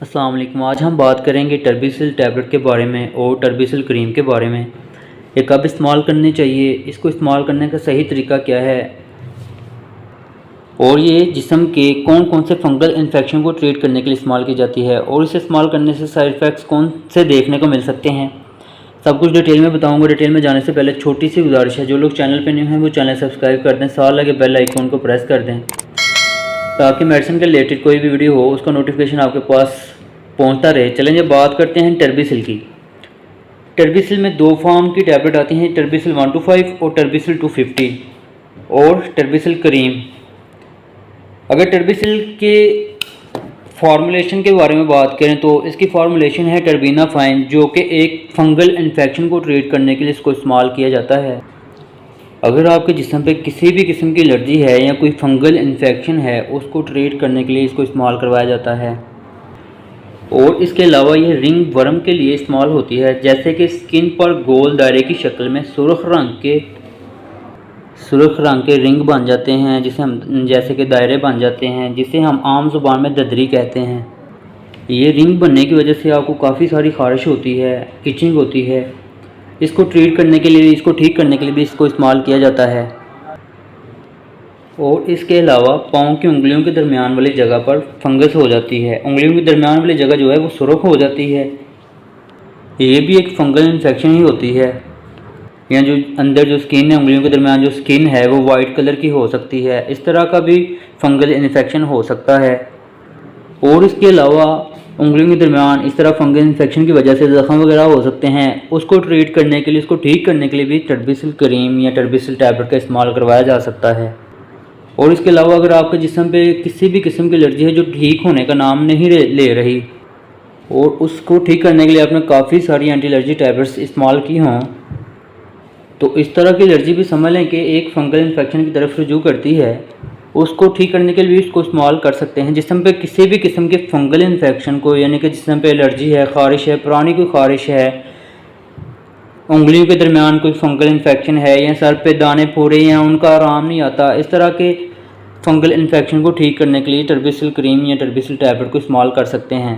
अस्सलाम वालेकुम। आज हम बात करेंगे टर्बिसिल टैबलेट के बारे में और टर्बिसिल क्रीम के बारे में। ये कब इस्तेमाल करनी चाहिए, इसको इस्तेमाल करने का सही तरीका क्या है और ये जिस्म के कौन कौन से फंगल इन्फेक्शन को ट्रीट करने के लिए इस्तेमाल की जाती है और इसे इस्तेमाल करने से साइड इफ़ेक्ट्स कौन से देखने को मिल सकते हैं, सब कुछ डिटेल में बताऊंगा। डिटेल में जाने से पहले छोटी सी गुजारिश है, जो लोग चैनल पर न्यू हैं वो चैनल सब्सक्राइब कर दें, साथ लगे बेल आइकन को प्रेस कर दें ताकि मेडिसिन के रिलेटेड कोई भी वीडियो हो उसका नोटिफिकेशन आपके पास पहुंचता रहे। चलें जब बात करते हैं टर्बिसिल की। टर्बिसिल में दो फॉर्म की टैबलेट आती हैं, टर्बिसिल 125 और टर्बिसिल 250 और टर्बिसिल क्रीम। अगर टर्बिसिल के फार्मूलेशन के बारे में बात करें तो इसकी फार्मूलेशन है टर्बिनाफाइन, जो कि एक फंगल इन्फेक्शन को ट्रीट करने के लिए इसको इस्तेमाल किया जाता है। अगर आपके जिस्म पे किसी भी किस्म की एलर्जी है या कोई फंगल इन्फेक्शन है उसको ट्रीट करने के लिए इसको इस्तेमाल करवाया जाता है। और इसके अलावा ये रिंग वर्म के लिए इस्तेमाल होती है, जैसे कि स्किन पर गोल दायरे की शक्ल में सुर्ख रंग के रिंग बन जाते हैं, जिसे हम जैसे कि दायरे बन जाते हैं, जिसे हम आम जुबान में ददरी कहते हैं। ये रिंग बनने की वजह से आपको काफ़ी सारी खारिश होती है, इचिंग होती है। इसको ट्रीट करने के लिए, इसको ठीक करने के लिए भी इसको इस्तेमाल किया जाता है। और इसके अलावा पाँव की उंगलियों के दरमियान वाली जगह पर फंगस हो जाती है, उंगलियों के दरमियान वाली जगह जो है वो सुर्ख हो जाती है, ये भी एक फंगल इन्फेक्शन ही होती है। या जो अंदर जो स्किन है, उंगलियों के दरमियान जो स्किन है वो वाइट कलर की हो सकती है, इस तरह का भी फंगल इन्फेक्शन हो सकता है। और इसके अलावा उंगलियों के दरमियान इस तरह फंगल इन्फेक्शन की वजह से ज़ख़म वगैरह हो सकते हैं, उसको ट्रीट करने के लिए, उसको ठीक करने के लिए भी टर्बिसिल क्रीम या टर्बिसिल टैबलेट का इस्तेमाल करवाया जा सकता है। और इसके अलावा अगर आपके जिस्म पे किसी भी किस्म की एलर्जी है जो ठीक होने का नाम नहीं ले रही और उसको ठीक करने के लिए आपने काफ़ी सारी एंटी एलर्जी टैबलेट्स इस्तेमाल की हों, तो इस तरह की एलर्जी भी समझ लें कि एक फंगल इन्फेक्शन की तरफ रुजू करती है। उसको ठीक करने के लिए भी इसको इस्तेमाल कर सकते हैं। जिस्म पे किसी भी किस्म के फंगल इन्फेक्शन को, यानी कि जिस्म पे एलर्जी है, ख़ारिश है, पुरानी कोई ख़ारिश है, उंगलियों के दरमियान कोई फंगल इन्फेक्शन है या सर पे दाने फोड़े या उनका आराम नहीं आता, इस तरह के फंगल इन्फेक्शन को ठीक करने के लिए टर्बिसिल क्रीम या टर्बिसिल टैबलेट को इस्तेमाल कर सकते हैं।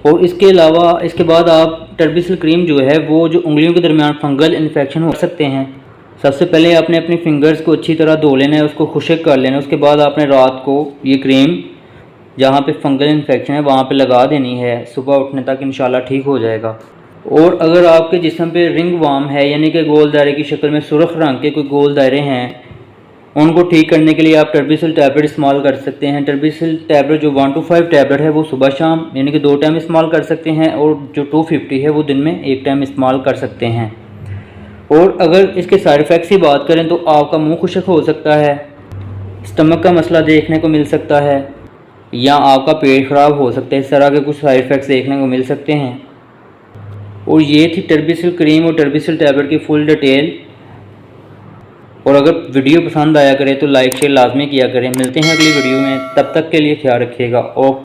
और इसके अलावा इसके बाद आप टर्बिसिल क्रीम जो है वो जो उंगलियों के दरमियान फंगल इन्फेक्शन हो सकते हैं, सबसे पहले आपने अपने फिंगर्स को अच्छी तरह धो लेना है, उसको खुश्क कर लेना है। उसके बाद आपने रात को ये क्रीम जहाँ पे फंगल इन्फेक्शन है वहाँ पे लगा देनी है, सुबह उठने तक इंशाल्लाह ठीक हो जाएगा। और अगर आपके जिस्म पे रिंग वार्म है, यानी कि गोल दायरे की शक्ल में सुर्ख रंग के कोई गोल दायरे हैं, उनको ठीक करने के लिए आप टर्बिसिल टैबलेट इस्तेमाल कर सकते हैं। टर्बिसिल टैबलेट जो 125 टैबलेट है वो सुबह शाम यानी कि 2 टाइम इस्तेमाल कर सकते हैं, और जो 250 है वो दिन में 1 टाइम इस्तेमाल कर सकते हैं। और अगर इसके साइड इफ़ेक्ट्स की बात करें तो आपका मुंह खुश्क हो सकता है, स्टमक का मसला देखने को मिल सकता है, या आपका पेट ख़राब हो सकता है, इस तरह के कुछ साइड इफ़ेक्ट्स देखने को मिल सकते हैं। और ये थी टर्बिसिल क्रीम और टर्बिसिल टैबलेट की फुल डिटेल। और अगर वीडियो पसंद आया करे तो लाइक शेयर लाजमी किया करें। मिलते हैं अगली वीडियो में, तब तक के लिए ख्याल रखिएगा। ओके।